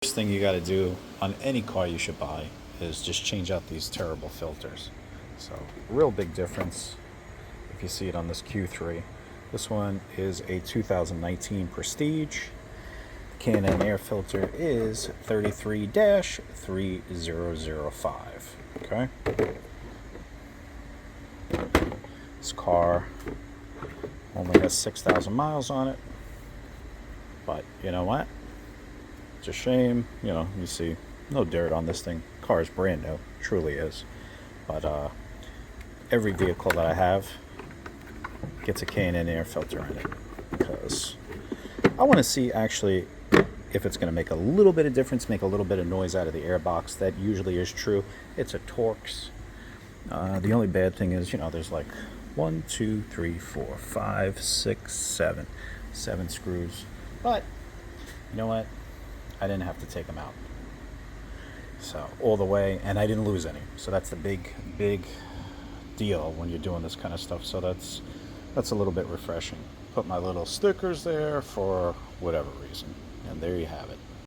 First thing you got to do on any car you should buy is just change out these terrible filters. So real big difference if you see it on this Q3. This one is a 2019 Prestige. The K&N air filter is 33-3005. Okay. This car only has 6,000 miles on it, but you know what? It's a shame, you see no dirt on this thing. Car is brand new, truly is. But every vehicle that I have gets a K&N air filter in it, because I want to see actually if it's going to make a little bit of difference, make a little bit of noise out of the air box. That usually is true. It's a Torx. The only bad thing is, there's like 1, 2, 3, 4, 5, 6, 7 screws. But you know what? I didn't have to take them out. So all the way, and I didn't lose any. So that's the big deal when you're doing this kind of stuff. So that's a little bit refreshing. Put my little stickers there for whatever reason, and there you have it.